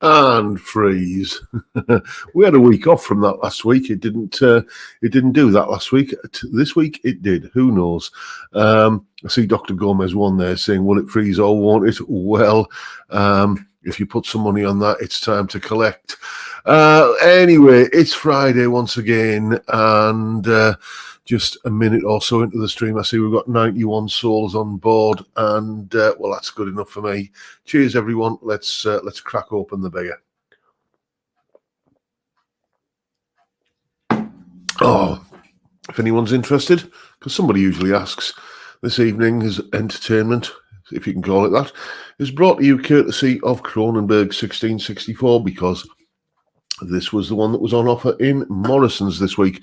and freeze. We had a week off from that last week. It didn't do that last week. This week it did. Who knows? I see Dr. Gomez one there saying, will it freeze or won't it? Well, if you put some money on that, it's time to collect. Anyway, it's Friday once again, and just a minute or so into the stream, I see we've got 91 souls on board, and well, that's good enough for me. Cheers, everyone. Let's crack open the beer. Oh, if anyone's interested, because somebody usually asks, this evening's entertainment, if you can call it that, is brought to you courtesy of Cronenberg 1664, because this was the one that was on offer in Morrison's this week.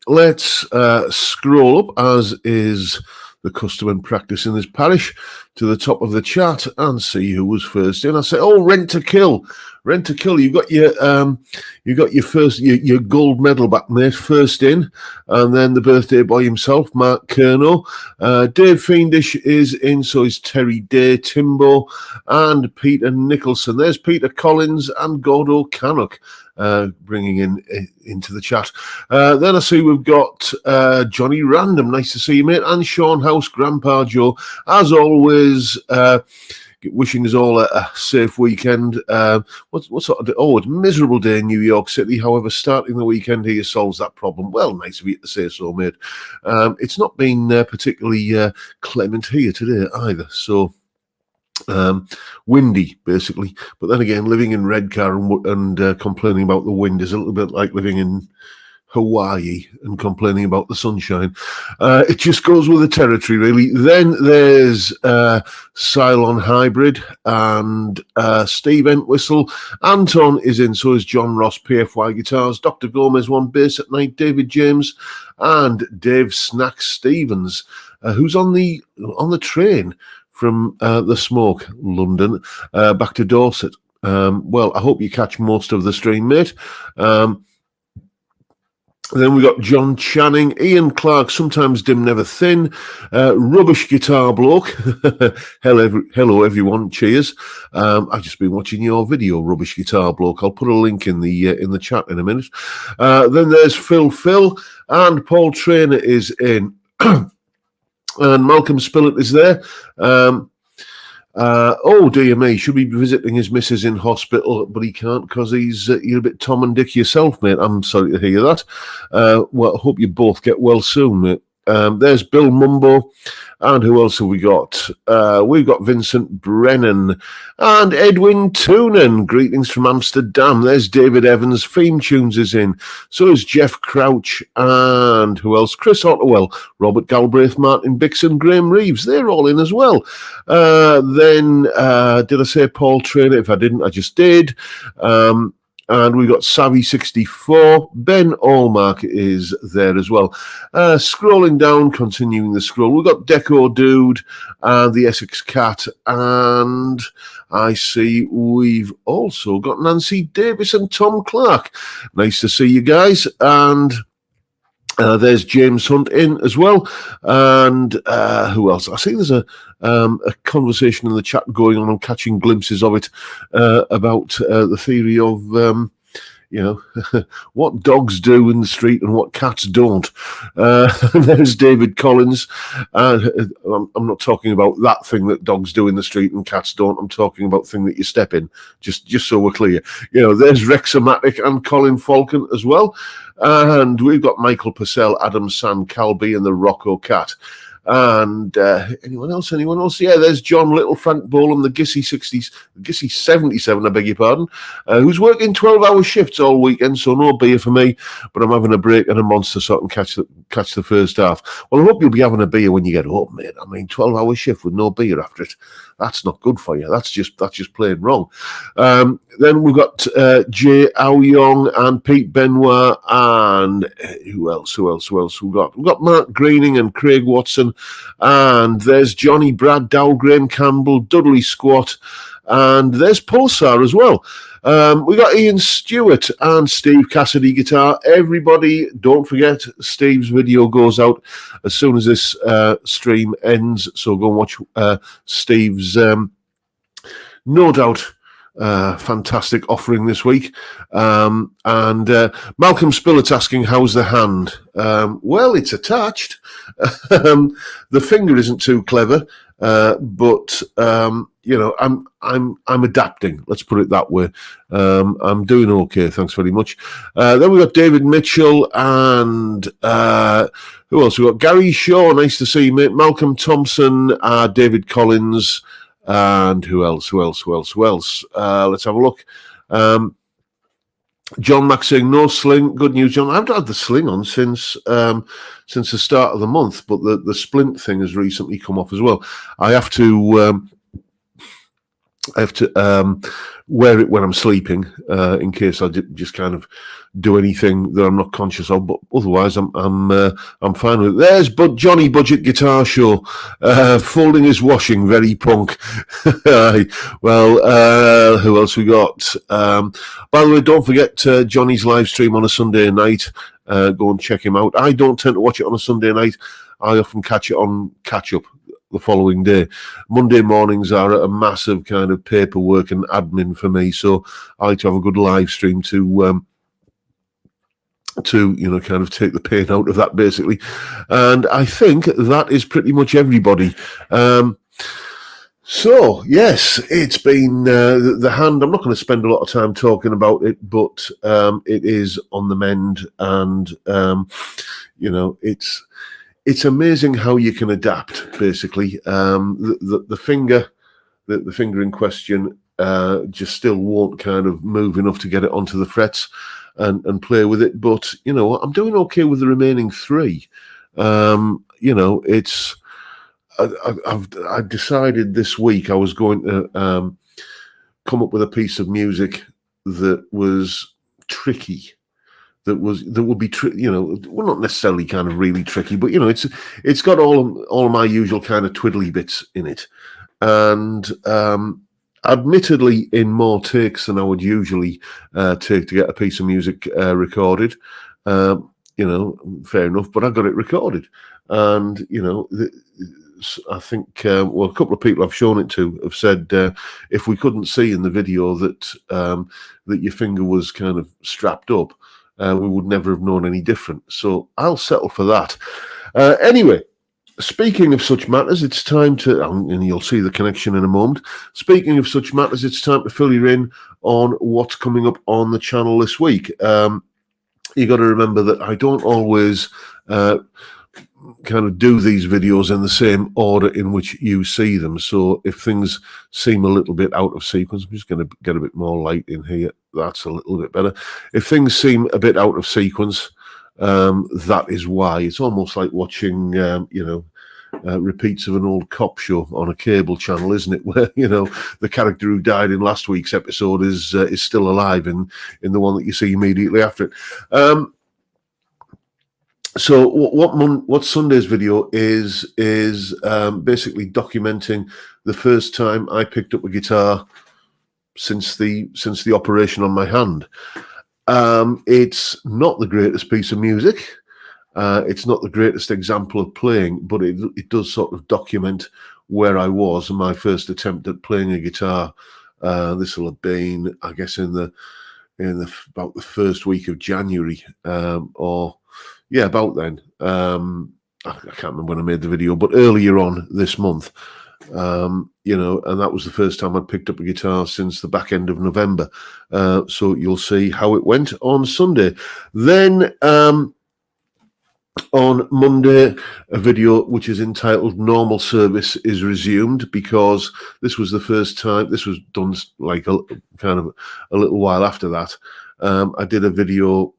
Let's scroll up, as is the custom and practice in this parish, to the top of the chat and see who was first in. I say, oh, Rent to Kill. Rent to Kill, you got your first your gold medal back, mate, first in, and then the birthday boy himself, Mark Kerno. Dave Fiendish is in, so is Terry Day, Timbo, and Peter Nicholson. There's Peter Collins and Gordo Canuck bringing into the chat. Then I see we've got Johnny Random, nice to see you, mate, and Sean House, Grandpa Joe, as always. Wishing us all a safe weekend. What sort of day? Oh, it's a miserable day in New York City. However, starting the weekend here solves that problem. Well, nice of you to say so, mate. It's not been particularly clement here today either. So windy, basically. But then again, living in Redcar and complaining about the wind is a little bit like living in Hawaii and complaining about the sunshine. It just goes with the territory, really. Then there's Cylon Hybrid and Steve Entwistle. Anton is in, so is John Ross, PFY Guitars, Dr. Gomez, One Bass at Night, David James, and Dave Snack Stevens, who's on the train from the Smoke, London, back to Dorset. Well, I hope you catch most of the stream, mate. Then we got John Channing, Ian Clark, sometimes dim, never thin, Rubbish Guitar Bloke. Hello, everyone. Cheers. I've just been watching your video, Rubbish Guitar Bloke. I'll put a link in the chat in a minute. Then there's Phil, and Paul Trainer is in, and Malcolm Spillett is there. Oh dear me, should be visiting his missus in hospital, but he can't because you're a bit Tom and Dick yourself, mate. I'm sorry to hear that. Well, I hope you both get well soon, mate. There's Bill Mumbo, and who else have we got? We've got Vincent Brennan and Edwin Toonan. Greetings from Amsterdam. There's David Evans. Theme Tunes is in. So is Jeff Crouch, and who else? Chris Ottewell, Robert Galbraith, Martin Bixon, Graham Reeves. They're all in as well. Then did I say Paul Trainer? If I didn't, I just did. And we got Savvy64. Ben Allmark is there as well. Scrolling down, continuing the scroll, we've got Deco Dude and the Essex Cat. And I see we've also got Nancy Davis and Tom Clark. Nice to see you guys. And there's James Hunt in as well. And who else? I see there's a conversation in the chat going on. I'm catching glimpses of it about the theory of, what dogs do in the street and what cats don't. There's David Collins. I'm not talking about that thing that dogs do in the street and cats don't. I'm talking about the thing that you step in, just so we're clear. There's Rexomatic and Colin Falcon as well. And we've got Michael Purcell, Adam Sand, Calby, and the Rocco Cat. And anyone else? Yeah, there's John Little, Frank Bolam, the Gissy 77, I beg your pardon, who's working 12-hour shifts all weekend, so no beer for me, but I'm having a break and a monster so I can catch the first half. Well, I hope you'll be having a beer when you get home, mate. I mean, 12-hour shift with no beer after it. That's not good for you. That's just plain wrong. Then we've got Jay Aoyong and Pete Benoit and who else? We've got Mark Greening and Craig Watson, and there's Johnny Brad, Dalgraham Campbell, Dudley Squat, and there's Pulsar as well. We got Ian Stewart and Steve Cassidy guitar. Everybody, don't forget, Steve's video goes out as soon as this stream ends. So go and watch Steve's, no doubt, fantastic offering this week. And Malcolm Spillet's asking, how's the hand? Well, it's attached. The finger isn't too clever, but I'm adapting. Let's put it that way. I'm doing okay. Thanks very much. Then we've got David Mitchell and who else? We've got Gary Shaw. Nice to see you, mate. Malcolm Thompson, David Collins, and who else? Let's have a look. John Mack saying no sling. Good news, John. I've had the sling on since the start of the month, but the splint thing has recently come off as well. I have to wear it when I'm sleeping in case I just kind of do anything that I'm not conscious of. But otherwise, I'm fine with it. There's Johnny Budget Guitar Show, folding his washing, very punk. Well, who else we got? By the way, don't forget Johnny's live stream on a Sunday night. Go and check him out. I don't tend to watch it on a Sunday night. I often catch it on catch up the following day. Monday mornings are a massive kind of paperwork and admin for me, so I like to have a good live stream to kind of take the pain out of that, basically. And I think that is pretty much everybody. So yes, it's been the hand. I'm not going to spend a lot of time talking about it, but it is on the mend, and it's amazing how you can adapt. Basically, the finger in question just still won't kind of move enough to get it onto the frets and play with it. But you know what, I'm doing okay with the remaining three. I decided this week I was going to come up with a piece of music that was tricky. That would be well, not necessarily kind of really tricky, but it's got all of my usual kind of twiddly bits in it, and admittedly in more takes than I would usually take to get a piece of music recorded. Fair enough, but I got it recorded, and I think a couple of people I've shown it to have said if we couldn't see in the video that your finger was kind of strapped up, we would never have known any different. So I'll settle for that. Anyway, speaking of such matters, it's time to, and you'll see the connection in a moment. Speaking of such matters, it's time to fill you in on what's coming up on the channel this week. You got to remember that I don't always kind of do these videos in the same order in which you see them. So if things seem a little bit out of sequence, I'm just going to get a bit more light in here. That's a little bit better. If things seem a bit out of sequence, that is why. It's almost like watching, repeats of an old cop show on a cable channel, isn't it? Where the character who died in last week's episode is still alive in the one that you see immediately after it. So what Sunday's video is basically documenting the first time I picked up a guitar since the operation on my hand. It's not the greatest piece of music. It's not the greatest example of playing, but it does sort of document where I was in my first attempt at playing a guitar. This will have been, I guess, in about the first week of January, about then. I can't remember when I made the video, but earlier on this month, and that was the first time I'd picked up a guitar since the back end of November. So you'll see how it went on Sunday. Then on Monday, a video which is entitled "Normal Service is Resumed," because this was the first time. This was done like a little while after that. I did a video,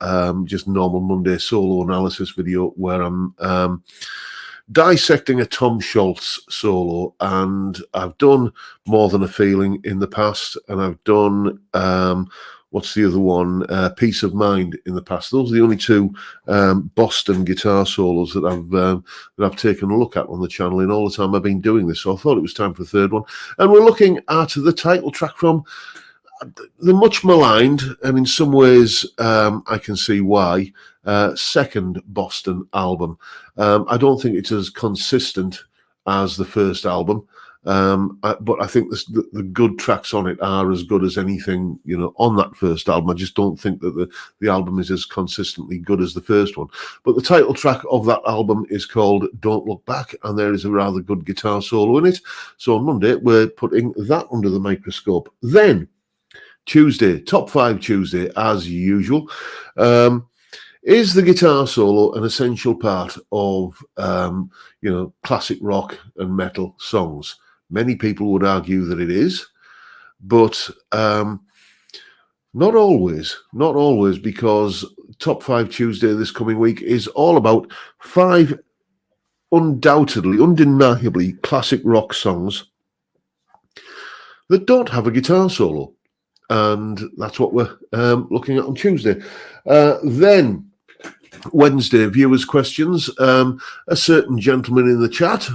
just normal Monday solo analysis video, where I'm dissecting a Tom Scholz solo, and I've done More Than a Feeling in the past, and I've done what's the other one? Peace of Mind in the past. Those are the only two Boston guitar solos that I've taken a look at on the channel in all the time I've been doing this. So I thought it was time for the third one, and we're looking at the title track from the much maligned, and in some ways I can see why, second Boston album. I don't think it's as consistent as the first album. But I think the good tracks on it are as good as anything, on that first album. I just don't think that the album is as consistently good as the first one. But the title track of that album is called Don't Look Back, and there is a rather good guitar solo in it. So on Monday, we're putting that under the microscope. Then, Tuesday, Top 5 Tuesday, as usual. Is the guitar solo an essential part of, classic rock and metal songs? Many people would argue that it is, but not always, because Top 5 Tuesday this coming week is all about 5 undoubtedly, undeniably classic rock songs that don't have a guitar solo. And that's what we're looking at on Tuesday. Then Wednesday, viewers' questions. A certain gentleman in the chat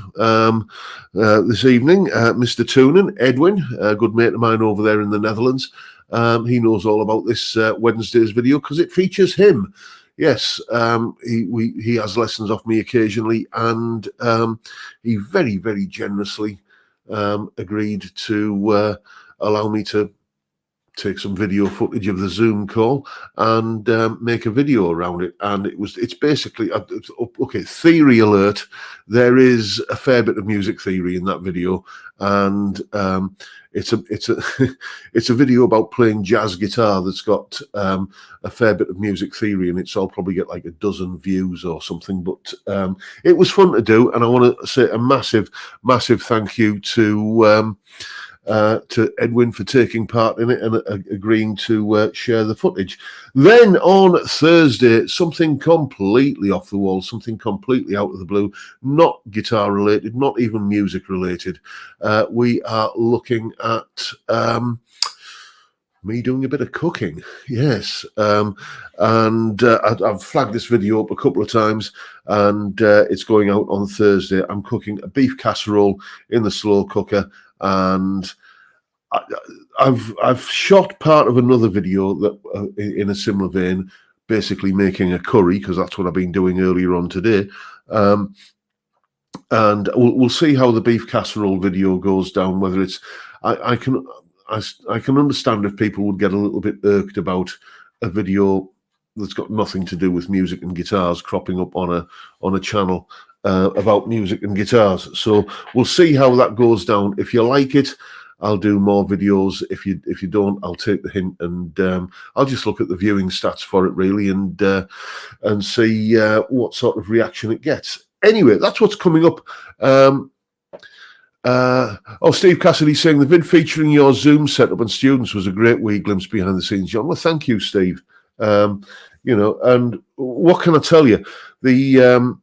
this evening, Mr. Toonen, Edwin, a good mate of mine over there in the Netherlands. He knows all about this Wednesday's video because it features him. Yes, he has lessons off me occasionally, and he very, very generously agreed to allow me to take some video footage of the Zoom call and make a video around it. And it's basically, okay, theory alert, there is a fair bit of music theory in that video, and it's a video about playing jazz guitar that's got a fair bit of music theory in it, so I'll probably get like a dozen views or something, but it was fun to do, and I want to say a massive thank you to Edwin for taking part in it and agreeing to share the footage. Then on Thursday, something completely off the wall, something completely out of the blue, not guitar related, not even music related. We are looking at me doing a bit of cooking, yes. And I've flagged this video up a couple of times, and it's going out on Thursday. I'm cooking a beef casserole in the slow cooker, and I've shot part of another video that in a similar vein, basically making a curry, because that's what I've been doing earlier on today. And we'll see how the beef casserole video goes down. Whether it's I can understand if people would get a little bit irked about a video that's got nothing to do with music and guitars cropping up on a channel about music and guitars. So we'll see how that goes down. If you like it, I'll do more videos. If you don't, I'll take the hint, and I'll just look at the viewing stats for it really, and see what sort of reaction it gets. Anyway, that's what's coming up. Steve Cassidy saying the vid featuring your Zoom setup and students was a great wee glimpse behind the scenes, John. Well, thank you, Steve. And what can I tell you? I'm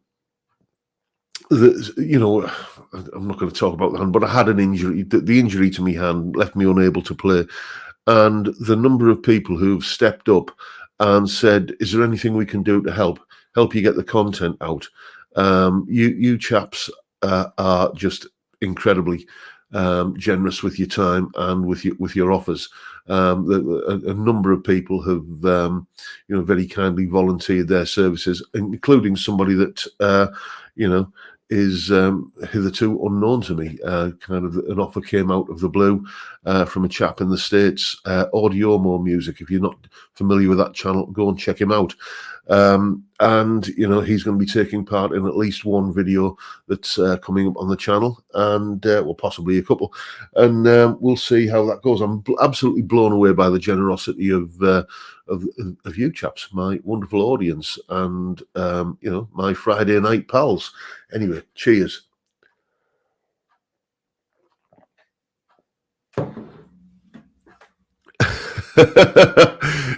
not going to talk about the hand, but I had an injury. The injury to my hand left me unable to play. And the number of people who've stepped up and said, is there anything we can do to help you get the content out? You chaps are just incredibly generous with your time and with your offers. A number of people have very kindly volunteered their services, including somebody that is hitherto unknown to me. Kind of an offer came out of the blue from a chap in the States, Audiomo Music. If you're not familiar with that channel, go and check him out. And he's going to be taking part in at least one video that's coming up on the channel, and well, possibly a couple, and we'll see how that goes. I'm absolutely blown away by the generosity of you chaps, my wonderful audience, and my Friday night pals. Anyway, cheers.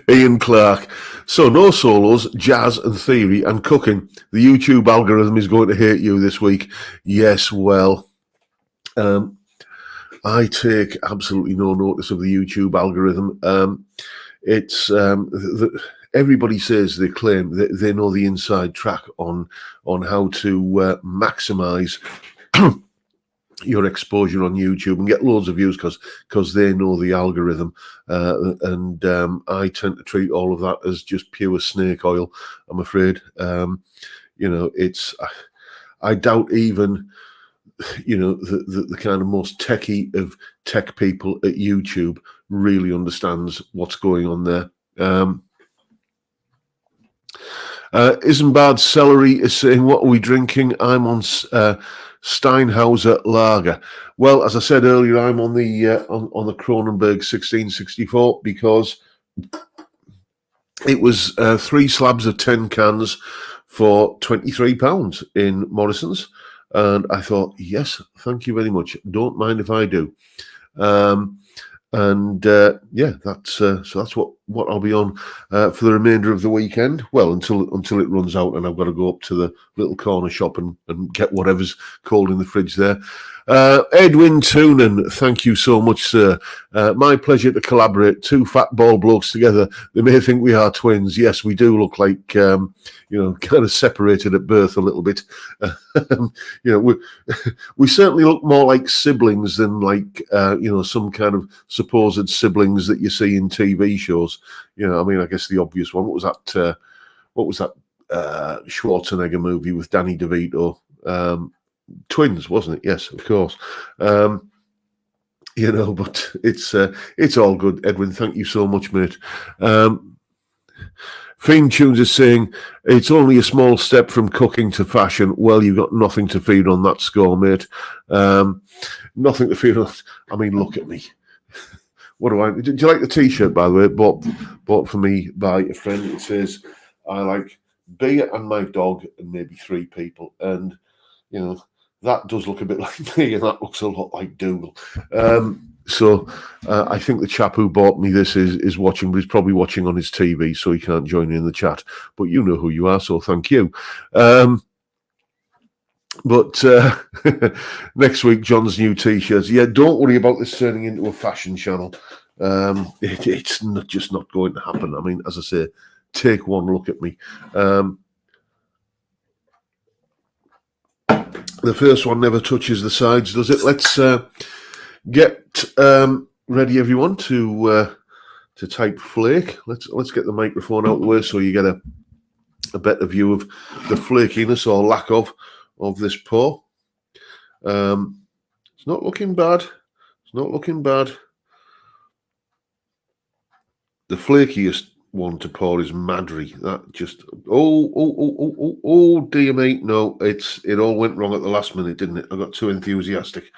Ian Clark. So no solos, jazz and theory and cooking. The YouTube algorithm is going to hate you this week. Yes, well, I take absolutely no notice of the YouTube algorithm. It's everybody says they claim that they know the inside track on how to maximize your exposure on YouTube and get loads of views because they know the algorithm, and I tend to treat all of that as just pure snake oil, I'm afraid. It's I doubt even the kind of most techie of tech people at YouTube really understands what's going on there. Isn't Bad Celery is saying, what are we drinking? I'm on Steinhauser Lager. Well, as I said earlier, I'm on the Kronenberg 1664 because it was 3 slabs of 10 cans for £23 in Morrison's. And I thought, yes, thank you very much. Don't mind if I do. That's what I'll be on for the remainder of the weekend. Well, until it runs out, and I've got to go up to the little corner shop and get whatever's cold in the fridge there. Edwin Toonan, thank you so much, sir. My pleasure to collaborate. 2 fat ball blokes together. They may think we are twins. Yes, we do look like kind of separated at birth a little bit. We certainly look more like siblings than like some kind of supposed siblings that you see in TV shows. I guess the obvious one. What was that Schwarzenegger movie with Danny DeVito? Twins, wasn't it? Yes, of course. But it's all good. Edwin, thank you so much, mate. Theme Tunes is saying it's only a small step from cooking to fashion. Well, you've got nothing to feed on that score, mate. Nothing to feed on. I mean, look at me. What do you like the T-shirt, by the way? Bought for me by a friend. It says, I like beer and my dog and maybe 3 people. And, that does look a bit like me, and that looks a lot like Dougal. So I think the chap who bought me this is watching, but he's probably watching on his TV, so he can't join in the chat. But you know who you are, so thank you. But next week, John's new T-shirts. Yeah, don't worry about this turning into a fashion channel. It's just not going to happen. I mean, as I say, take one look at me. The first one never touches the sides, does it? Let's get ready, everyone, to type flake. Let's get the microphone out the way so you get a better view of the flakiness or lack of this pour. It's not looking bad. It's not looking bad. The flakiest one to pour is Madry. That just dear me, no, it all went wrong at the last minute, didn't it? I got too enthusiastic.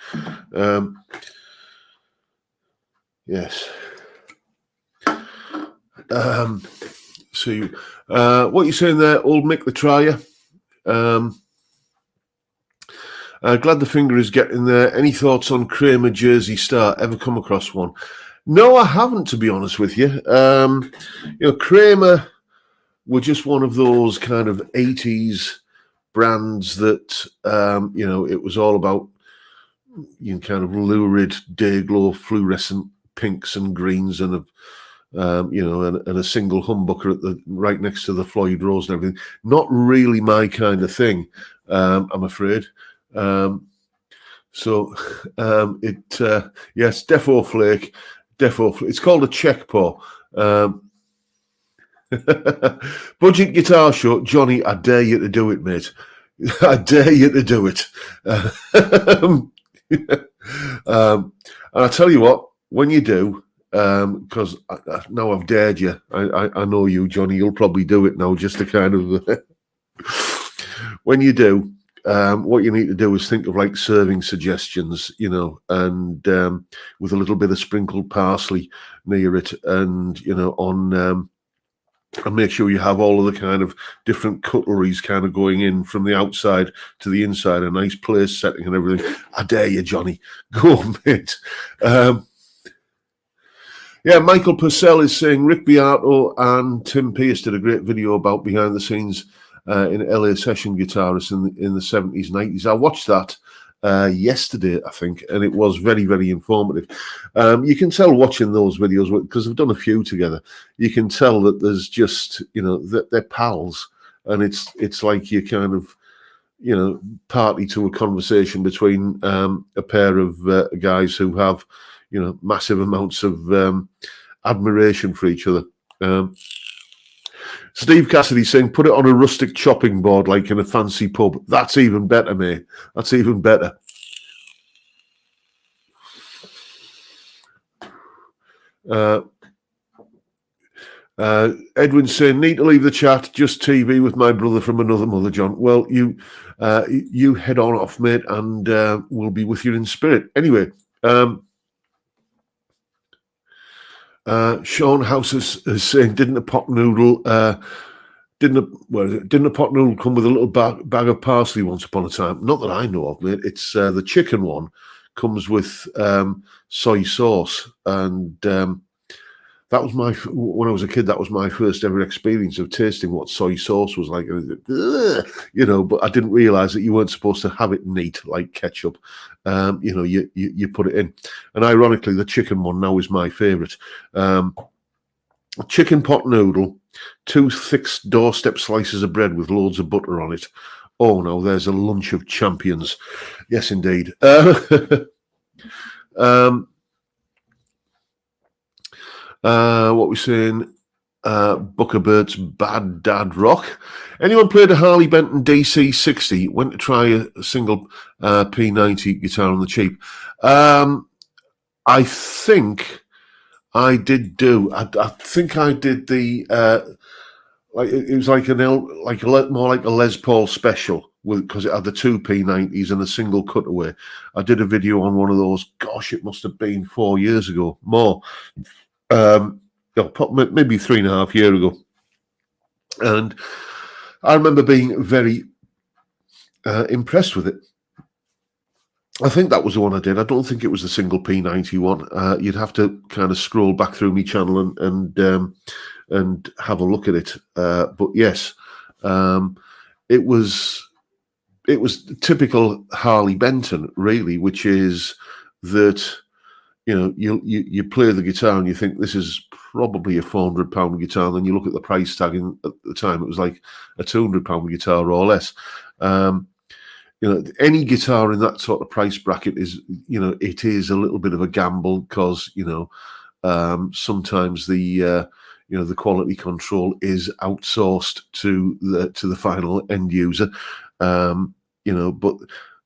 Yes. So what you saying there, old Mick the Trier? Glad the finger is getting there. Any thoughts on Kramer Jersey Star? Ever come across one? No, I haven't, to be honest with you. Kramer were just one of those kind of 80s brands that, it was all about kind of lurid, day-glow, fluorescent pinks and greens and a single humbucker right next to the Floyd Rose and everything. Not really my kind of thing, I'm afraid. Yes, Defo Flake. It's called a check pour. Budget Guitar Show. Johnny, I dare you to do it, mate. I dare you to do it. And I tell you what, when you do, because now I've dared you, I know you, Johnny, you'll probably do it now just to kind of... when you do, what you need to do is think of like serving suggestions, and with a little bit of sprinkled parsley near it, and and make sure you have all of the kind of different cutleries kind of going in from the outside to the inside, a nice place setting and everything. I dare you, Johnny. Go on, mate. Michael Purcell is saying Rick Beato and Tim Pierce did a great video about behind the scenes in LA session guitarists in the 70s and 80s. I watched that yesterday, I think, and it was very, very informative. You can tell watching those videos, because I've done a few together, you can tell that there's just, that they're pals, and it's like you kind of, party to a conversation between a pair of guys who have, massive amounts of admiration for each other. Steve Cassidy saying, put it on a rustic chopping board like in a fancy pub. That's even better, mate. That's even better. Edwin's saying, need to leave the chat, just TV with my brother from another mother, John. Well, you head on off, mate, and we'll be with you in spirit. Anyway, Sean House is saying, didn't a pot noodle didn't a pot noodle come with a little bag of parsley once upon a time? Not that I know of, mate. It's the chicken one comes with soy sauce, and that was when I was a kid. That was my first ever experience of tasting what soy sauce was like. But I didn't realise that you weren't supposed to have it neat like ketchup. You put it in, and ironically, the chicken one now is my favourite. Chicken pot noodle, 2 thick doorstep slices of bread with loads of butter on it. Oh no, there's a lunch of champions. Yes, indeed. What we saying? Buckerbert's Bad Dad Rock. Anyone played a Harley Benton DC60? Went to try a single P90 guitar on the cheap. I think I did do. I think I did the it was like more like a Les Paul special because it had the 2 P90s and a single cutaway. I did a video on one of those. Gosh, it must have been 4 years ago, more. Maybe 3.5 years ago, and I remember being very impressed with it. I think that was the one I did. I don't think it was the single P90 one. You'd have to kind of scroll back through my channel and have a look at it. But yes, it was typical Harley Benton, really, which is that you play the guitar and you think this is probably a £400 guitar, and then you look at the price tag, and at the time it was like a £200 guitar or less. Any guitar in that sort of price bracket is, it is a little bit of a gamble because, sometimes the quality control is outsourced to the final end user. But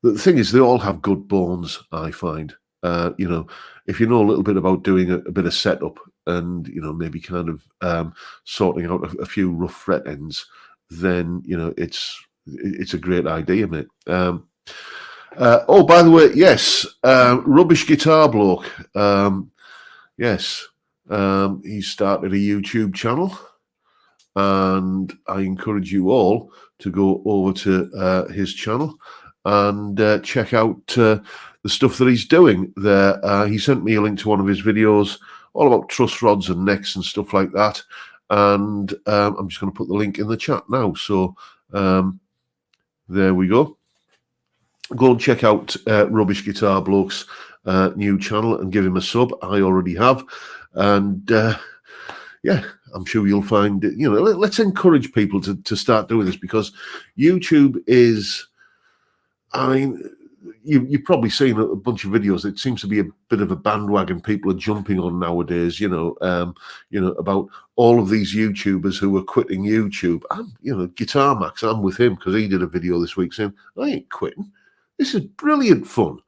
the thing is, they all have good bones, I find. If you know a little bit about doing a bit of setup and, maybe kind of sorting out a few rough fret ends, then, it's a great idea, mate. By the way, yes, Rubbish Guitar Bloke. Yes, he started a YouTube channel, and I encourage you all to go over to his channel and check out the stuff that he's doing there. He sent me a link to one of his videos all about truss rods and necks and stuff like that, and I'm just going to put the link in the chat now. So there we go. Go and check out Rubbish Guitar Bloke's new channel and give him a sub. I already have. And yeah, I'm sure you'll find, let's encourage people to start doing this, because YouTube is, you've probably seen a bunch of videos. It seems to be a bit of a bandwagon people are jumping on nowadays, about all of these YouTubers who are quitting YouTube. Guitar Max, I'm with him because he did a video this week saying, I ain't quitting. This is brilliant fun.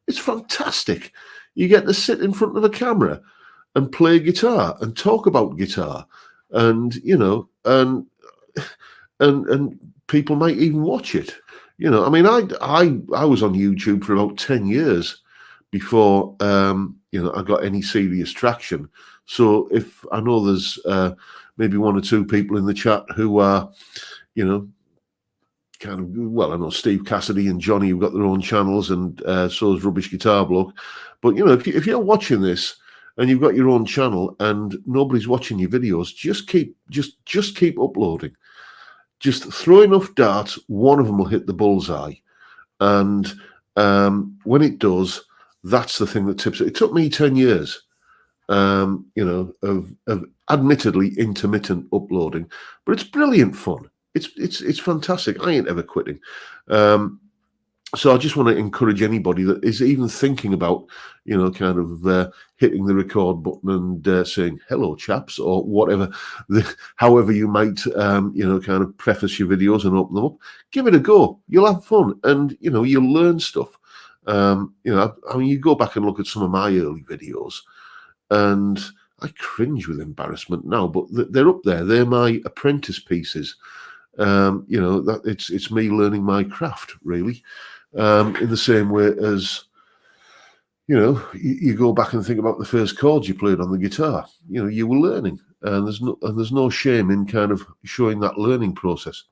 It's fantastic. You get to sit in front of a camera and play guitar and talk about guitar, and and people might even watch it. I was on YouTube for about 10 years before I got any serious traction. So if I know there's maybe 1 or 2 people in the chat who are, I know Steve Cassidy and Johnny have got their own channels, and so is Rubbish Guitar Bloke. But if you're watching this and you've got your own channel and nobody's watching your videos, just keep uploading. Just throw enough darts, one of them will hit the bullseye, and when it does, that's the thing that tips it. It took me 10 years, of admittedly intermittent uploading, but it's brilliant fun. It's fantastic. I ain't ever quitting. So I just want to encourage anybody that is even thinking about, hitting the record button and saying, hello, chaps, or whatever, however you might, preface your videos and open them up. Give it a go. You'll have fun, and, you'll learn stuff. You go back and look at some of my early videos, and I cringe with embarrassment now, but they're up there. They're my apprentice pieces. That it's me learning my craft, really, in the same way as, you go back and think about the first chords you played on the guitar. You were learning, and there's no shame in kind of showing that learning process.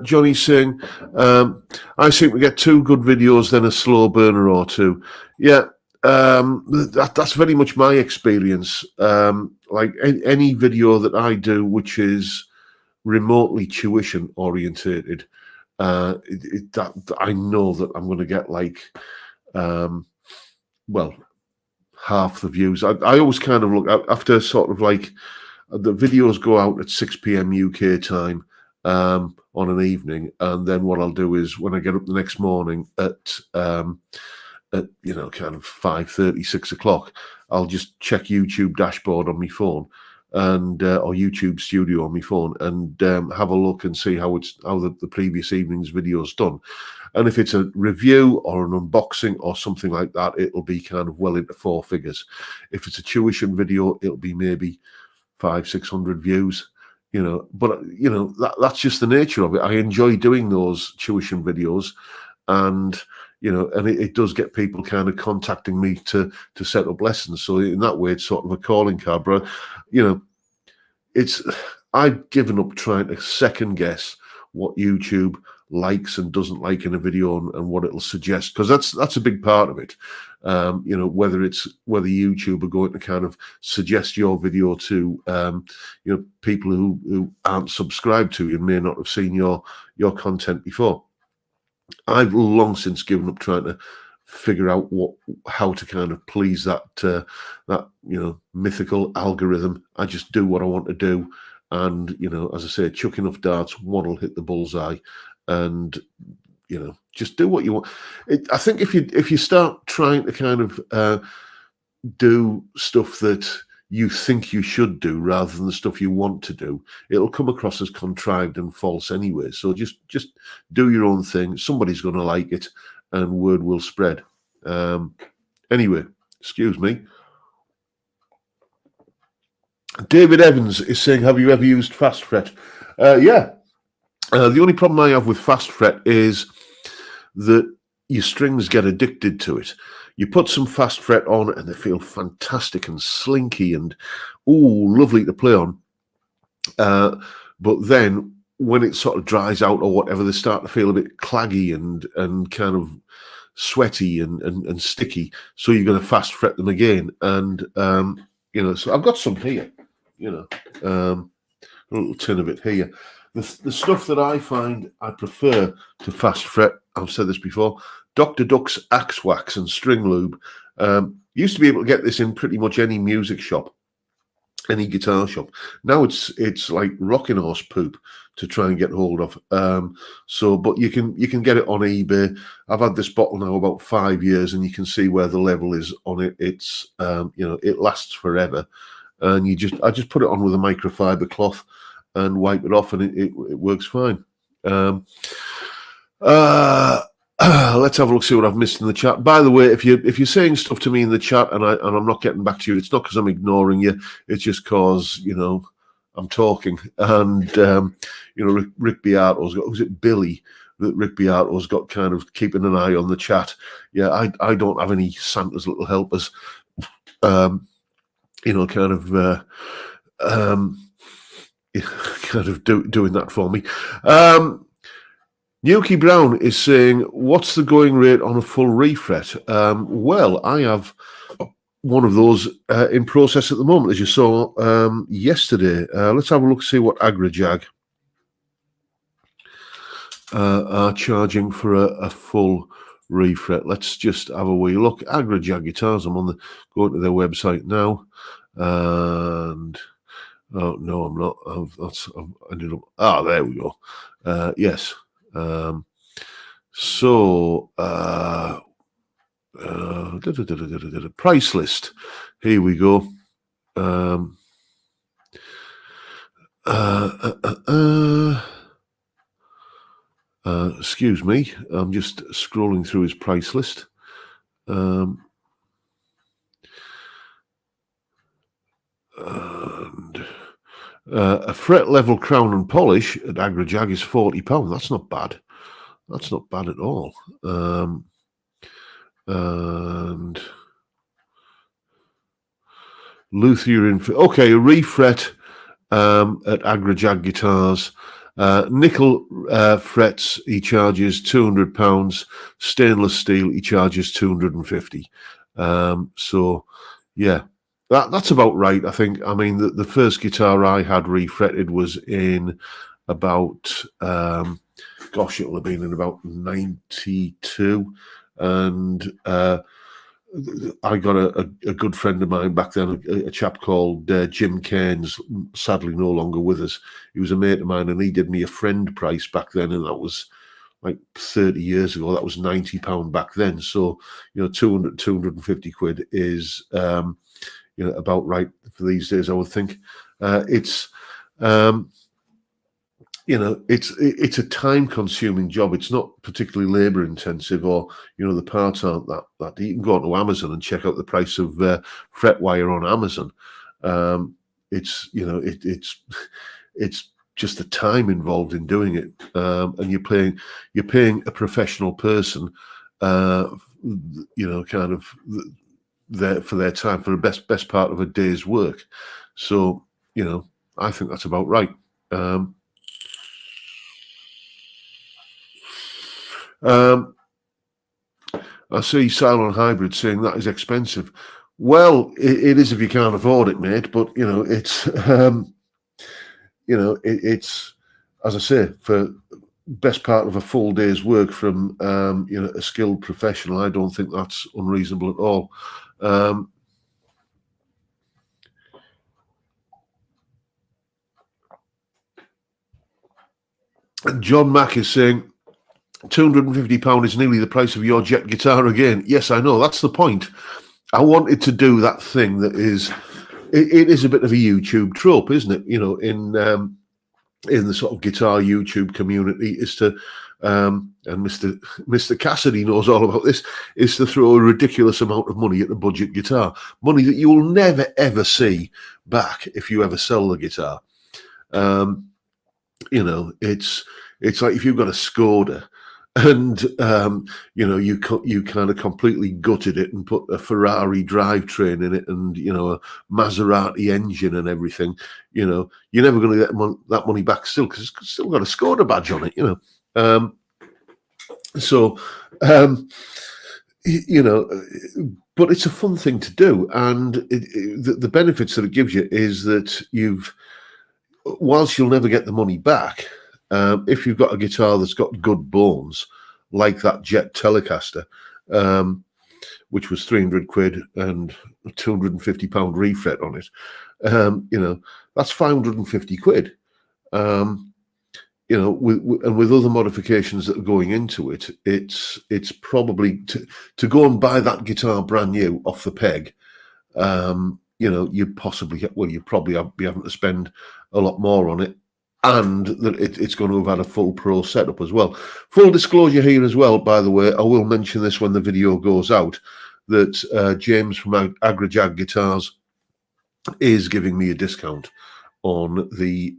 Johnny's saying, I think we get 2 good videos, then a slow burner or 2. Yeah, that's very much my experience. Like any video that I do, which is remotely tuition orientated, that I know that I'm going to get like, half the views. I always kind of look after sort of like the videos go out at 6 p.m. UK time on an evening, and then what I'll do is when I get up the next morning at kind of 5:30, 6 o'clock, I'll just check YouTube dashboard on my phone and or YouTube Studio on my phone and have a look and see how the previous evening's video's done. And if it's a review or an unboxing or something like that, it'll be kind of well into 4 figures. If it's a tuition video, it'll be maybe 500-600 views. But that's just the nature of it. I enjoy doing those tuition videos, and it does get people kind of contacting me to set up lessons. So in that way, it's sort of a calling card. But I've given up trying to second guess what YouTube likes and doesn't like in a video and what it'll suggest, because that's a big part of it. Whether YouTube are going to kind of suggest your video to people who aren't subscribed to you and may not have seen your content before. I've long since given up trying to figure out how to kind of please that mythical algorithm. I just do what I want to do, and as I say, chuck enough darts, one will hit the bullseye, and just do what you want. I think if you start trying to kind of do stuff that you think you should do rather than the stuff you want to do, it'll come across as contrived and false anyway. So just do your own thing. Somebody's going to like it, and word will spread. Anyway, excuse me. David Evans is saying, have you ever used fast fret? Yeah. The only problem I have with fast fret is that your strings get addicted to it. You put some fast fret on and they feel fantastic and slinky and lovely to play on. But then when it sort of dries out or whatever, they start to feel a bit claggy and kind of sweaty and sticky. So you're going to fast fret them again. And so I've got some here. A little tin of it here. The stuff that I find I prefer to fast fret, I've said this before, Dr. Duck's Axe Wax and String Lube. Used to be able to get this in pretty much any music shop, any guitar shop. Now it's like rocking horse poop to try and get hold of. But you can get it on eBay. I've had this bottle now about 5 years, and you can see where the level is on it. It's it lasts forever, and I just put it on with a microfiber cloth and wipe it off, and it works fine. Let's have a look, see what I've missed in the chat. By the way, if you're saying stuff to me in the chat and I'm not getting back to you, it's not because I'm ignoring you. It's just because I'm talking. And Rick Beato's got, was it Billy? That Rick Beato's got kind of keeping an eye on the chat. Yeah, I don't have any Santa's little helpers. Doing that for me. Nuki Brown is saying, what's the going rate on a full refret? Well, I have one of those in process at the moment, as you saw yesterday. Let's have a look, see what Agrajag are charging for a full refret. Let's just have a wee look. Agrajag Guitars, I'm going to their website now. And oh no, I'm not. I've ended up. There we go. Yes. Price list. Here we go. Excuse me. I'm just scrolling through his price list. A fret level crown and polish at Agrajag is £40. That's not bad. That's not bad at all. And luthier in okay, a refret at Agrajag guitars. Nickel frets he charges £200. Stainless steel he charges £250. So yeah, that's about right. I think. I mean, the first guitar I had refretted was in about gosh, it will have been in about 92, and I got a good friend of mine back then, a chap called Jim Cairns, sadly no longer with us. He was a mate of mine, and he did me a friend price back then, and that was like 30 years ago. That was £90 back then. So, 250 quid is, about right for these days, I would think. It's a time-consuming job. It's not particularly labor-intensive, or the parts aren't that. You can go onto Amazon and check out the price of fret wire on Amazon. It's just the time involved in doing it, and you're paying a professional person, kind of there for their time, for the best part of a day's work. So I think that's about right. I see Silent Hybrid saying that is expensive. Well, it is if you can't afford it, mate. But it's it's, as I say, for best part of a full day's work from a skilled professional. I don't think that's unreasonable at all. John Mack is saying £250 is nearly the price of your Jet guitar again. Yes, I know. That's the point. I wanted to do that thing that is, it is a bit of a YouTube trope, isn't it? In the sort of guitar YouTube community, is to, and Mr. Cassidy knows all about this, is to throw a ridiculous amount of money at a budget guitar, money that you will never ever see back if you ever sell the guitar. It's like if you've got a Skoda and you kind of completely gutted it and put a Ferrari drivetrain in it and a Maserati engine and everything, you're never going to get that money back still, because it's still got a Skoda badge on it, but it's a fun thing to do, and the benefits that it gives you is that whilst you'll never get the money back, if you've got a guitar that's got good bones, like that Jet Telecaster, which was 300 quid and a £250 refret on it, that's 550 quid. With other modifications that are going into it, it's probably to go and buy that guitar brand new off the peg. You'd probably be having to spend a lot more on it, and that it's going to have had a full pro setup as well. Full disclosure here as well, by the way, I will mention this when the video goes out, that James from Agrajag Guitars is giving me a discount on the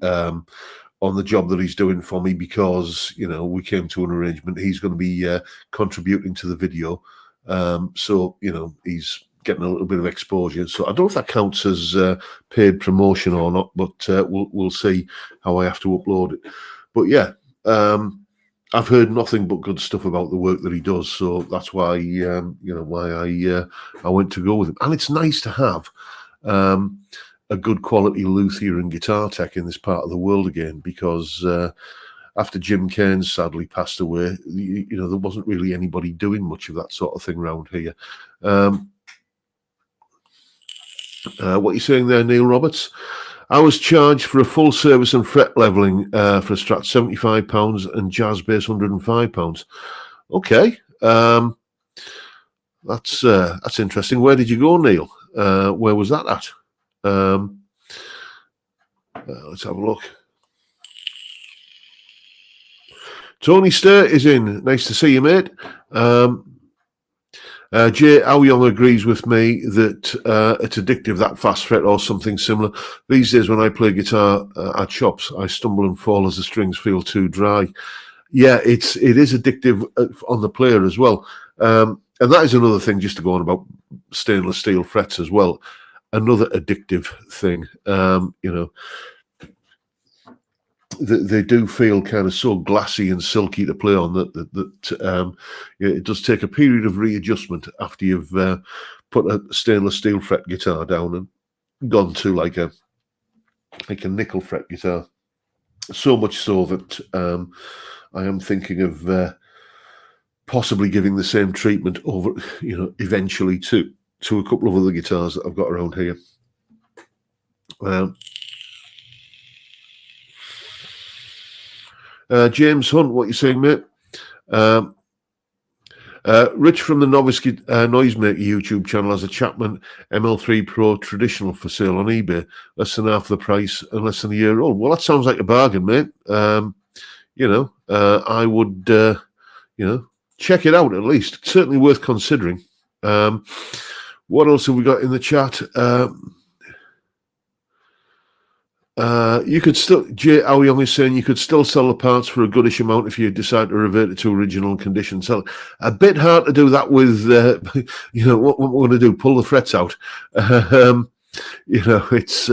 job that he's doing for me, because we came to an arrangement. He's going to be contributing to the video, so he's getting a little bit of exposure. So I don't know if that counts as paid promotion or not, but we'll see how I have to upload it. But yeah, I've heard nothing but good stuff about the work that he does, so that's why why I went to go with him. And it's nice to have a good quality luthier and guitar tech in this part of the world again, because after Jim Cairns sadly passed away, there wasn't really anybody doing much of that sort of thing around here. What are you saying there, Neil Roberts? I was charged for a full service and fret leveling for a Strat £75 and jazz bass £105. Okay, that's interesting. Where did you go, Neil? Where was that at? Let's have a look. Tony Stir is in. Nice to see you, mate. Jay Young agrees with me that it's addictive, that fast fret or something similar. These days when I play guitar at shops, I stumble and fall as the strings feel too dry. Yeah, it is addictive on the player as well. And that is another thing, just to go on about stainless steel frets as well. Another addictive thing, they do feel kind of so glassy and silky to play on that it does take a period of readjustment after you've put a stainless steel fret guitar down and gone to like a nickel fret guitar. So much so that I am thinking of possibly giving the same treatment over, eventually to a couple of other guitars that I've got around here. James Hunt, what you saying, mate? Rich from the Novice Noisemaker YouTube channel has a Chapman ML3 Pro traditional for sale on eBay, less than half the price and less than a year old. Well, that sounds like a bargain, mate. I would, check it out at least. It's certainly worth considering. What else have we got in the chat? You could still, Jay Young is saying you could still sell the parts for a goodish amount if you decide to revert it to original condition. So a bit hard to do that with, what we're going to do, pull the frets out. It's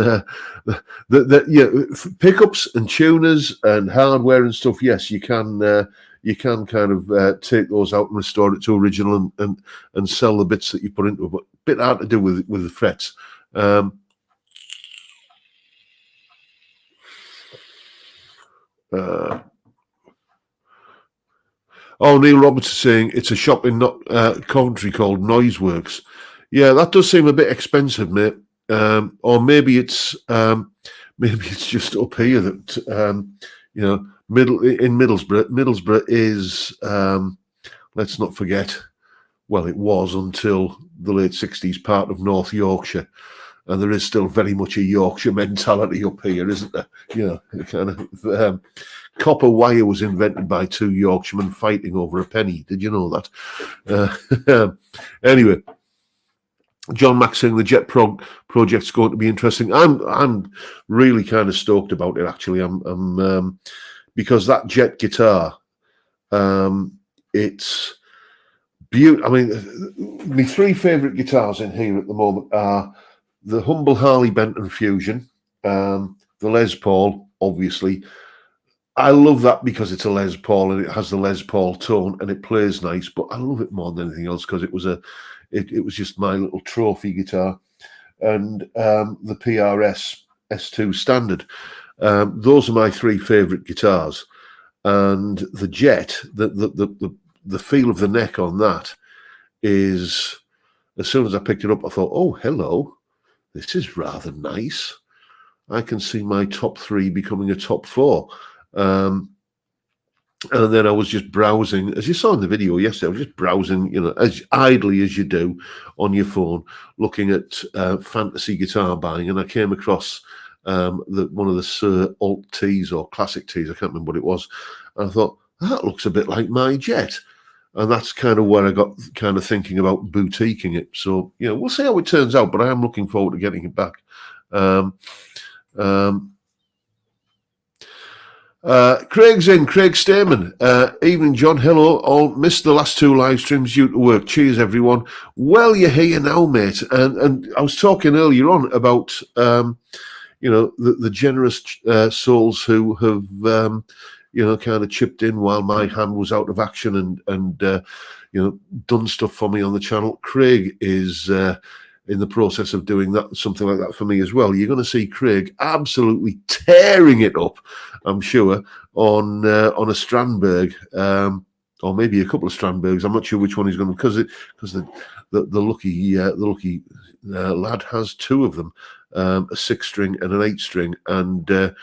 pickups and tuners and hardware and stuff. Yes, you can kind of take those out and restore it to original and sell the bits that you put into it. But a bit hard to do with the frets. Neil Roberts is saying it's a shop in Coventry called Noiseworks. Yeah, that does seem a bit expensive, mate. Or maybe it's just up here that in Middlesbrough. Middlesbrough is let's not forget. Well, it was until the late 60s part of North Yorkshire. And there is still very much a Yorkshire mentality up here, isn't there? Kind of copper wire was invented by two Yorkshiremen fighting over a penny. Did you know that? Anyway, John Mack saying the Jet project's going to be interesting. I'm really kind of stoked about it. Actually, I'm because that Jet guitar, it's beautiful. I mean, my three favourite guitars in here at the moment are the humble Harley Benton Fusion, the Les Paul, obviously. I love that because it's a Les Paul and it has the Les Paul tone and it plays nice. But I love it more than anything else because it was just my little trophy guitar, and the PRS S2 Standard. Those are my three favourite guitars, and the Jet, the feel of the neck on that is. As soon as I picked it up, I thought, "Oh, hello. This is rather nice. I can see my top three becoming a top four." And then I was just browsing, as you saw in the video yesterday, I was just browsing, as idly as you do on your phone, looking at fantasy guitar buying. And I came across one of the Sir Alt Tees or Classic Tees. I can't remember what it was. And I thought, that looks a bit like my Jet. And that's kind of where I got kind of thinking about boutiquing it. So, we'll see how it turns out, but I am looking forward to getting it back. Craig's in, Craig Stamen. Evening, John. Hello. All missed the last two live streams due to work. Cheers, everyone. Well, you're here now, mate. And I was talking earlier on about, the generous souls who have... kind of chipped in while my hand was out of action and done stuff for me on the channel. Craig is in the process of doing something like that for me as well. You're going to see Craig absolutely tearing it up, I'm sure, on a Strandberg, or maybe a couple of Strandbergs. I'm not sure which one he's going to, because the lucky lad has two of them, a 6-string and an 8-string, and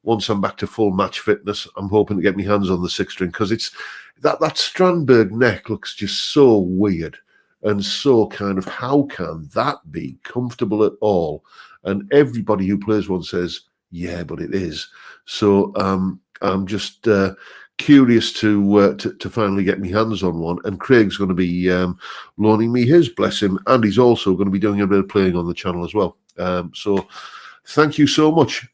once I'm back to full match fitness, I'm hoping to get my hands on the 6-string, because it's that Strandberg neck looks just so weird and so kind of, how can that be comfortable at all? And everybody who plays one says, yeah, but it is. So I'm just curious to finally get my hands on one, and Craig's going to be loaning me his, bless him, and he's also going to be doing a bit of playing on the channel as well. So thank you so much.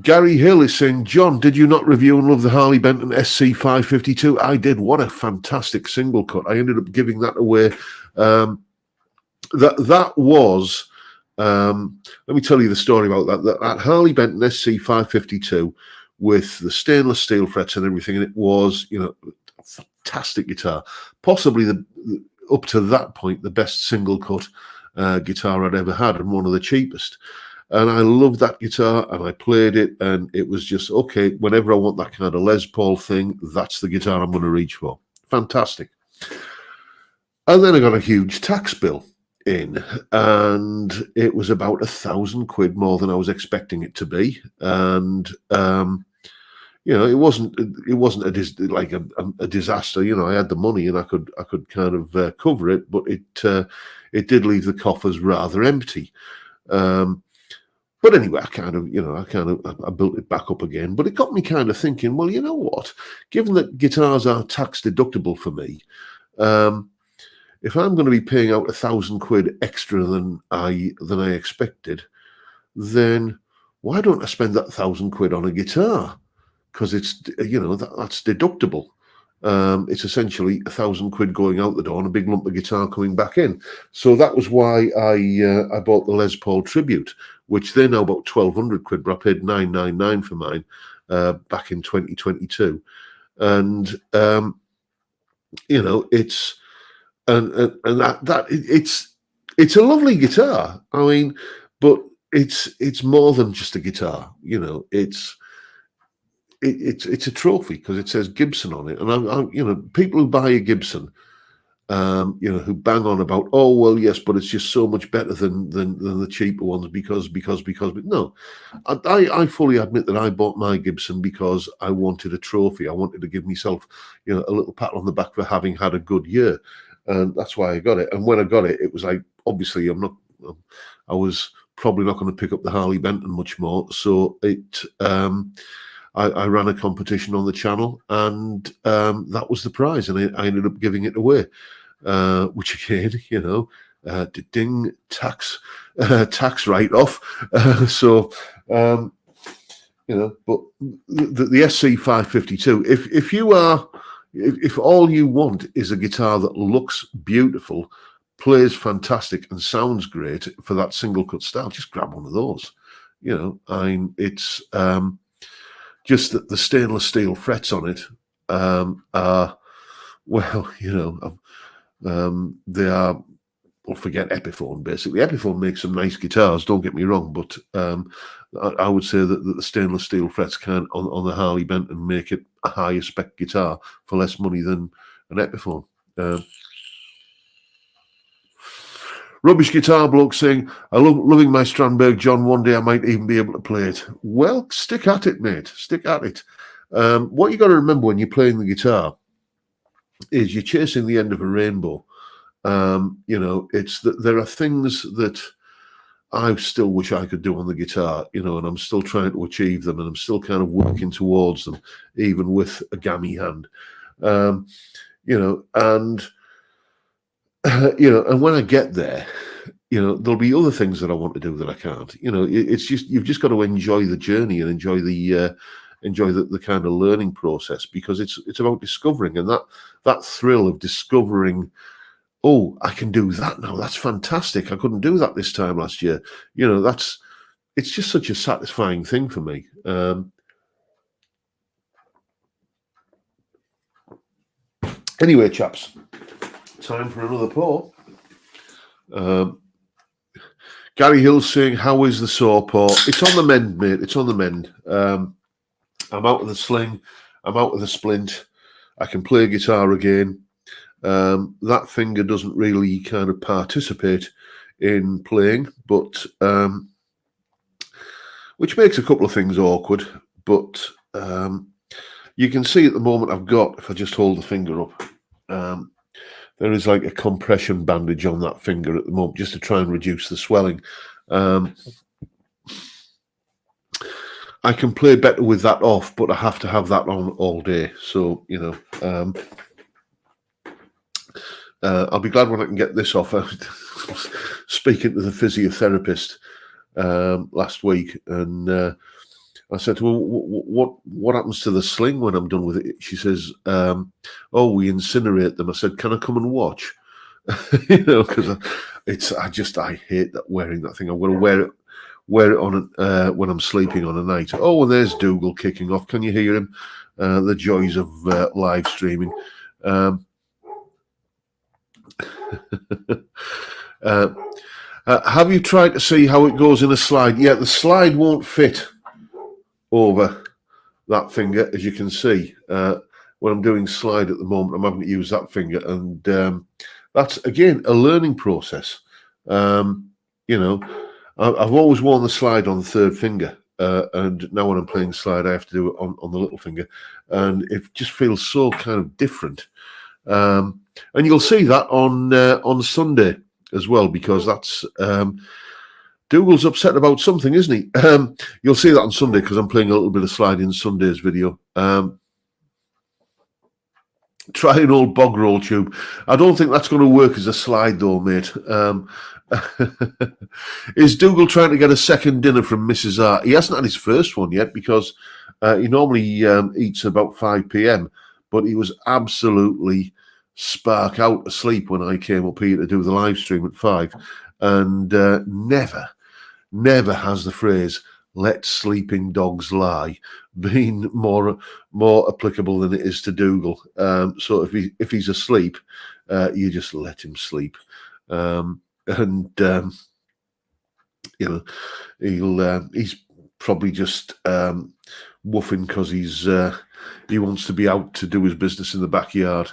Gary Hill is saying, John, did you not review and love the Harley Benton SC 552? I did. What a fantastic single cut. I ended up giving that away. That was, let me tell you the story about that Harley Benton SC 552 with the stainless steel frets and everything, and it was, a fantastic guitar. Possibly up to that point, the best single cut guitar I'd ever had, and one of the cheapest. And I loved that guitar, and I played it, and it was just, okay, whenever I want that kind of Les Paul thing, that's the guitar I'm going to reach for. Fantastic. And then I got a huge tax bill in, and it was about £1,000 more than I was expecting it to be. And, it wasn't a disaster. I had the money, and I could kind of cover it, but it did leave the coffers rather empty. But anyway, I built it back up again. But it got me kind of thinking, well, you know what? Given that guitars are tax deductible for me, if I'm going to be paying out £1,000 extra than I expected, then why don't I spend that £1,000 on a guitar? Because it's that's deductible. It's essentially £1,000 going out the door and a big lump of guitar coming back in. So that was why I bought the Les Paul Tribute, which they're now about £1,200, but I paid $999 for mine back in 2022. And it's it's a lovely guitar. I mean, but it's more than just a guitar. It's a trophy because it says Gibson on it, and people who buy a Gibson, who bang on about, oh well, yes, but it's just so much better than the cheaper ones because. But no, I fully admit that I bought my Gibson because I wanted a trophy. I wanted to give myself, a little pat on the back for having had a good year, and that's why I got it. And when I got it, it was like, obviously, I was probably not going to pick up the Harley Benton much more, so it. I ran a competition on the channel, and that was the prize, and I ended up giving it away, which again, ding, tax write-off. But the SC 552, if all you want is a guitar that looks beautiful, plays fantastic, and sounds great for that single cut style, just grab one of those. It's just that the stainless steel frets on it are, well, they are, well, forget Epiphone, basically. Epiphone makes some nice guitars, don't get me wrong, but I would say that the stainless steel frets can, on the Harley Benton, make it a higher spec guitar for less money than an Epiphone. Rubbish Guitar Bloke saying, loving my Strandberg, John. One day I might even be able to play it. Well, stick at it, mate. Stick at it. What you got to remember when you're playing the guitar is you're chasing the end of a rainbow. It's that there are things that I still wish I could do on the guitar, and I'm still trying to achieve them, and I'm still kind of working towards them, even with a gammy hand. And when I get there, there'll be other things that I want to do that I can't. It's just, you've just got to enjoy the journey and enjoy the kind of learning process, because it's about discovering, and that thrill of discovering, oh, I can do that now. That's fantastic. I couldn't do that this time last year. It's just such a satisfying thing for me. Anyway, chaps. Time for another pour. Gary Hill's saying, how is the saw pour? It's on the mend, mate. It's on the mend. I'm out of the sling. I'm out of the splint. I can play guitar again. That finger doesn't really kind of participate in playing, but which makes a couple of things awkward. But you can see at the moment I've got, if I just hold the finger up, there is like a compression bandage on that finger at the moment, just to try and reduce the swelling. I can play better with that off, but I have to have that on all day. So, you know, I'll be glad when I can get this off. I was speaking to the physiotherapist last week, and I said, "Well, what happens to the sling when I'm done with it?" She says, "Oh, we incinerate them." I said, "Can I come and watch?" You know, because I hate that wearing that thing. I'm going to wear it on when I'm sleeping on a night. Oh, and there's Dougal kicking off. Can you hear him? The joys of live streaming. Have you tried to see how it goes in a slide? Yeah, the slide won't fit over that finger, as you can see. When I'm doing slide at the moment, I'm having to use that finger, and that's again a learning process. You know, I've always worn the slide on the third finger, and now when I'm playing slide, I have to do it on the little finger, and it just feels so kind of different. And you'll see that on Sunday as well, because that's Dougal's upset about something, isn't he? You'll see that on Sunday because I'm playing a little bit of slide in Sunday's video. Try an old bog roll tube. I don't think that's going to work as a slide though, mate. Is Dougal trying to get a second dinner from Mrs. R? He hasn't had his first one yet because he normally eats about 5 p.m. But he was absolutely spark out asleep when I came up here to do the live stream at 5. And never has the phrase "let sleeping dogs lie" been more applicable than it is to Dougal. So if he's asleep, you just let him sleep, and you know he's probably just woofing because he wants to be out to do his business in the backyard.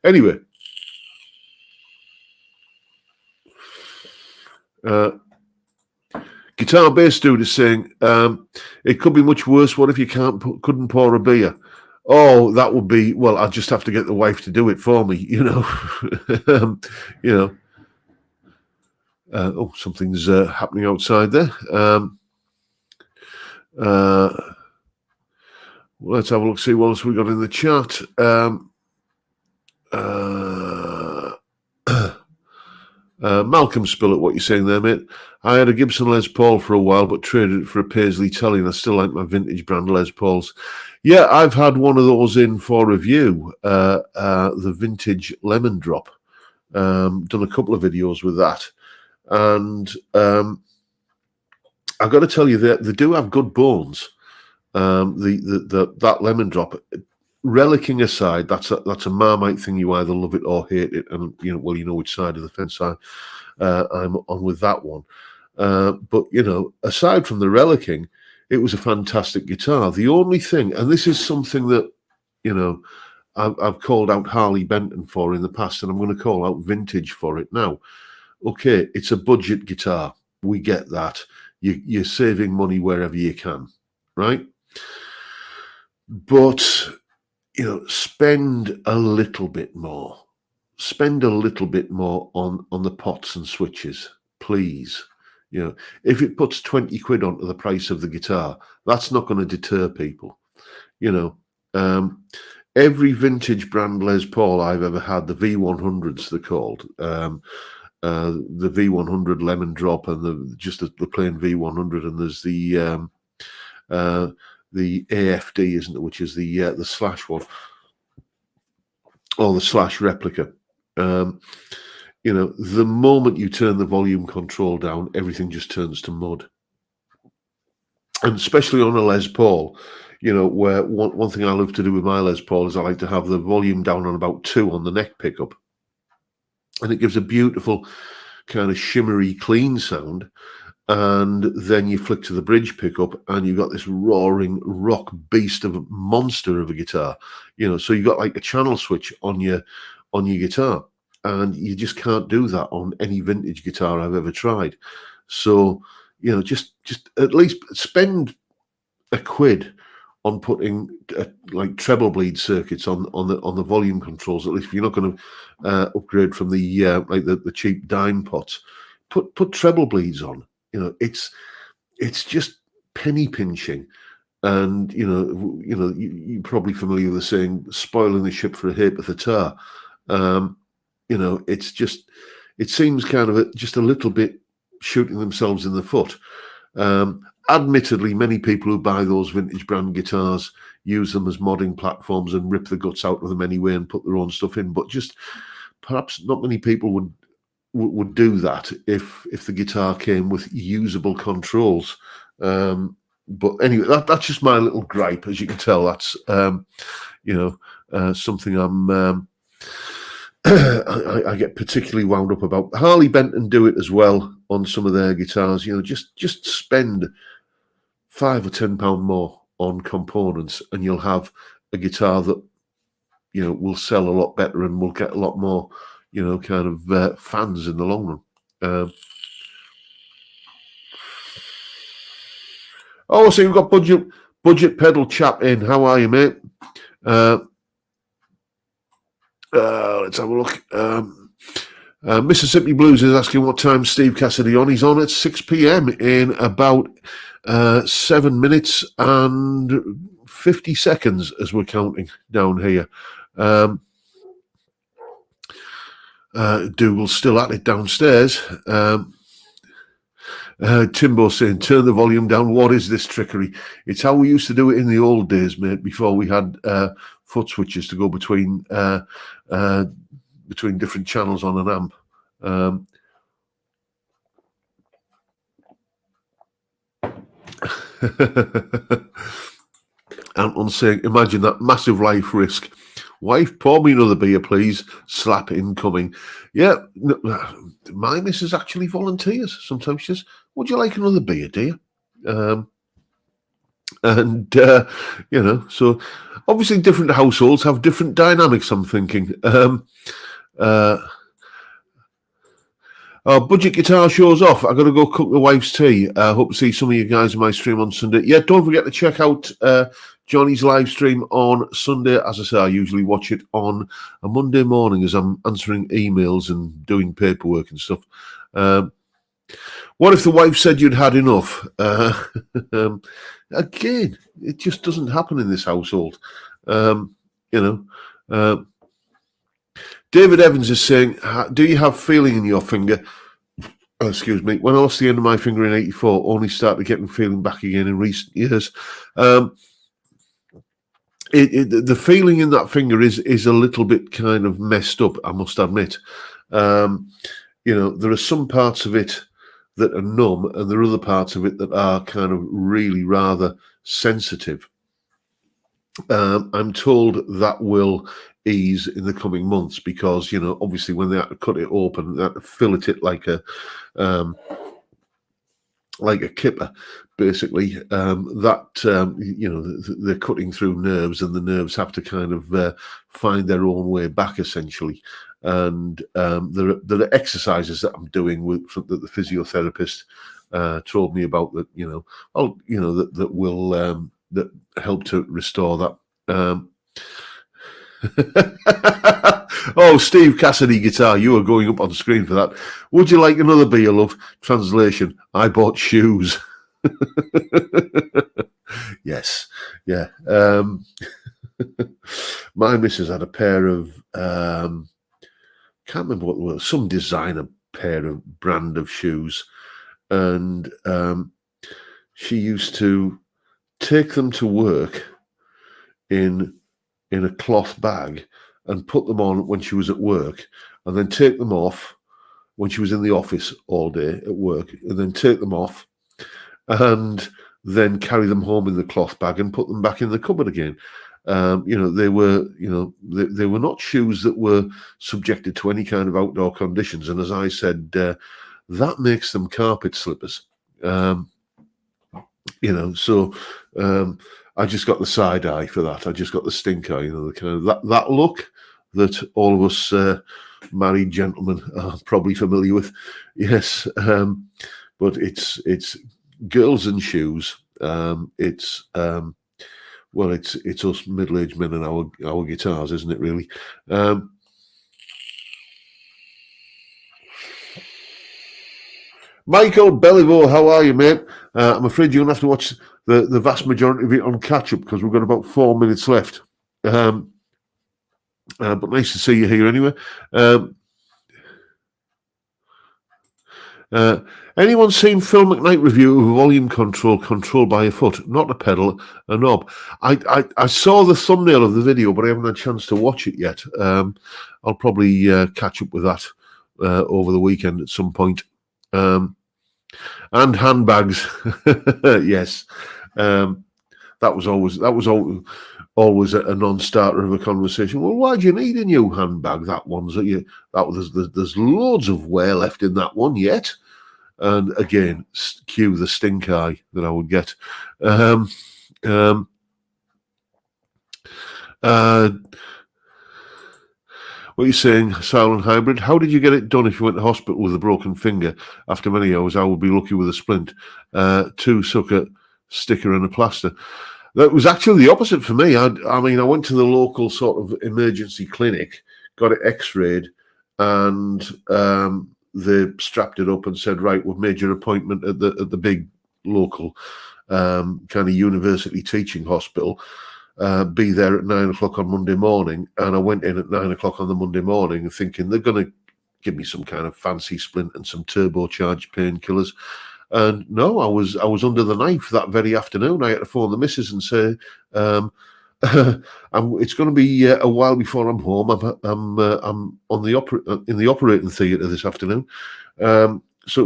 Anyway. Guitar Bass Dude is saying, it could be much worse. What if you couldn't pour a beer? Oh, that would be, well, I'd just have to get the wife to do it for me, you know. You know. Oh, something's happening outside there. Let's have a look, see what else we got in the chat. Malcolm Spillett, what you're saying there, mate. I had a Gibson Les Paul for a while, but traded it for a Paisley Telly, and I still like my vintage brand Les Pauls. Yeah, I've had one of those in for review, the vintage Lemon Drop. Done a couple of videos with that. And I've got to tell you, they do have good bones. That Lemon Drop, relicking aside, that's a Marmite thing. You either love it or hate it, and you know which side of the fence I'm on with that one. But you know, aside from the relicking, it was a fantastic guitar. The only thing, and this is something that you know I've called out Harley Benton for in the past, and I'm going to call out Vintage for it now. Okay, it's a budget guitar. We get that. You're saving money wherever you can, right? But you know, spend a little bit more. Spend a little bit more on the pots and switches, please. You know, if it puts 20 quid onto the price of the guitar, that's not going to deter people. You know, every vintage brand Les Paul I've ever had, the V100s they're called, the V100 Lemon Drop, and the plain V100, and there's the AFD, isn't it, which is the slash one, or the slash replica. You know, the moment you turn the volume control down, everything just turns to mud. And especially on a Les Paul, you know, where one thing I love to do with my Les Paul is I like to have the volume down on about 2 on the neck pickup. And it gives a beautiful kind of shimmery, clean sound. And then you flick to the bridge pickup and you've got this roaring rock beast of a monster of a guitar. You know, so you've got like a channel switch on your guitar. And you just can't do that on any vintage guitar I've ever tried. So, you know, just at least spend a quid on putting like treble bleed circuits on the volume controls. At least if you're not going to upgrade from the like the cheap dime pots, put treble bleeds on. You know, it's just penny pinching. And you're probably familiar with the saying, "Spoiling the ship for a ha'porth of tar." It's just, it seems kind of just a little bit shooting themselves in the foot. Admittedly, many people who buy those vintage brand guitars use them as modding platforms and rip the guts out of them anyway and put their own stuff in. But just perhaps not many people would do that if the guitar came with usable controls. But anyway, that's just my little gripe. As you can tell, that's something I'm I get particularly wound up about. Harley Benton do it as well on some of their guitars. Just spend £5 or £10 more on components, and you'll have a guitar that will sell a lot better and will get a lot more kind of fans in the long run. So you've got budget pedal chap in. How are you, mate? Let's have a look. Mississippi Blues is asking what time Steve Cassidy on. He's on at 6 p.m. in about 7 minutes and 50 seconds as we're counting down here. Dougal's still at it downstairs. Timbo saying, turn the volume down. What is this trickery? It's how we used to do it in the old days, mate, before we had foot switches to go between different channels on an amp. Anton's saying, imagine that massive life risk. Wife, pour me another beer, please. Slap incoming. Yeah, my missus actually volunteers. Sometimes she says, would you like another beer, dear? So obviously different households have different dynamics, I'm thinking. Budget guitar shows off. I've got to go cook the wife's tea. Hope to see some of you guys in my stream on Sunday. Yeah, don't forget to check out Johnny's live stream on Sunday. As I say, I usually watch it on a Monday morning as I'm answering emails and doing paperwork and stuff. What if the wife said you'd had enough? Again, it just doesn't happen in this household. David Evans is saying, do you have feeling in your finger? Excuse me. When I lost the end of my finger in 84, only started getting feeling back again in recent years. The feeling in that finger is a little bit kind of messed up, I must admit. There are some parts of it that are numb, and there are other parts of it that are kind of really rather sensitive. I'm told that will ease in the coming months because, obviously when they had to cut it open, they had to fillet it like a kipper, basically. They're cutting through nerves, and the nerves have to kind of find their own way back, essentially. And there are exercises that I'm doing that the physiotherapist told me about that that will that help to restore that. Oh, Steve Cassidy guitar, you are going up on screen for that. Would you like another beer, love? Translation, I bought shoes. Yes, yeah. My missus had a pair of can't remember what they were, some designer brand of shoes, and she used to take them to work in a cloth bag and put them on when she was at work, and then take them off when she was in the office all day at work, and then take them off and then carry them home in the cloth bag and put them back in the cupboard again. They were not shoes that were subjected to any kind of outdoor conditions. And as I said, that makes them carpet slippers. So I just got the side eye for that. I just got the stink eye, the kind of that look that all of us married gentlemen are probably familiar with. Yes, but it's girls and shoes. It's us middle-aged men and our guitars, isn't it? Really. Michael Belliveau, how are you, mate? I'm afraid you're going to have to watch the vast majority of it on catch-up because we've got about 4 minutes left. But nice to see you here anyway. Anyone seen Phil McKnight review of a volume controlled by a foot, not a pedal, a knob? I saw the thumbnail of the video, but I haven't had a chance to watch it yet. I'll probably catch up with that over the weekend at some point. And handbags, yes. That was always a non-starter of a conversation. Well, why do you need a new handbag? There's loads of wear left in that one yet. And again, cue the stink eye that I would get. What are you saying, Silent Hybrid? How did you get it done if you went to hospital with a broken finger? After many hours, I would be lucky with a splint. 2 sucker, sticker and a plaster. That was actually the opposite for me. I went to the local sort of emergency clinic, got it x-rayed, and they strapped it up and said, right, we've made your appointment at the big local kind of university teaching hospital. Be there at 9 o'clock on Monday morning. And I went in at 9 o'clock on the Monday morning thinking they're going to give me some kind of fancy splint and some turbocharged painkillers. And no, I was under the knife that very afternoon. I had to phone the missus and say, it's going to be a while before I'm home. I'm on in the operating theatre this afternoon. So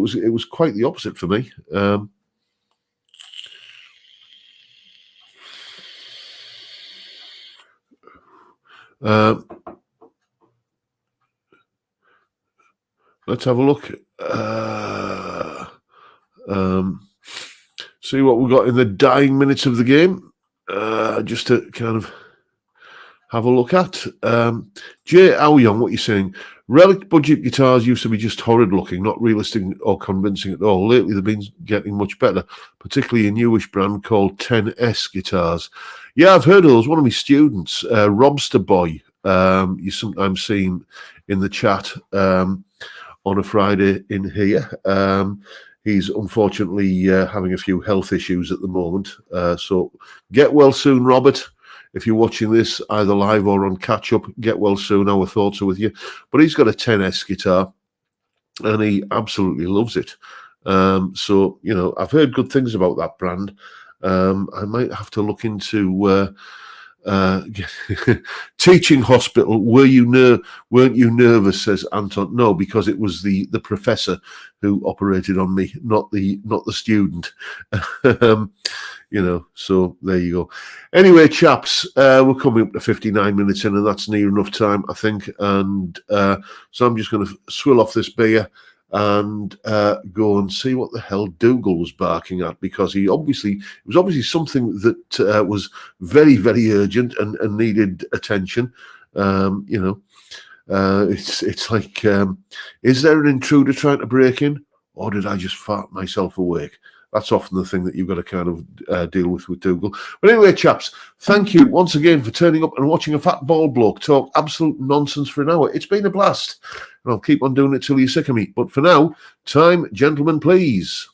it was quite the opposite for me. Let's have a look. See what we got in the dying minutes of the game, just to kind of have a look at. Jay Aoyong, what you're saying? Relic budget guitars used to be just horrid looking, not realistic or convincing at all. Lately, they've been getting much better, particularly a newish brand called 10S guitars. Yeah, I've heard of those. One of my students, Robster Boy, you sometimes see him in the chat on a Friday in here. He's unfortunately having a few health issues at the moment. So get well soon, Robert. If you're watching this either live or on catch-up, get well soon. Our thoughts are with you. But he's got a 10S guitar, and he absolutely loves it. So, I've heard good things about that brand. I might have to look into teaching hospital. Weren't you nervous? Says Anton. No, because it was the professor who operated on me, not the student. So there you go. Anyway, chaps, we're coming up to 59 minutes in, and that's near enough time, I think. And so I'm just going to swill off this beer and go and see what the hell Dougal was barking at, because it was obviously something that was very, very urgent and needed attention. It's like, is there an intruder trying to break in, or did I just fart myself awake? That's often the thing that you've got to kind of deal with Dougal. But anyway, chaps, thank you once again for turning up and watching a fat bald bloke talk absolute nonsense for an hour. It's been a blast, and I'll keep on doing it till you're sick of me. But for now, time, gentlemen, please.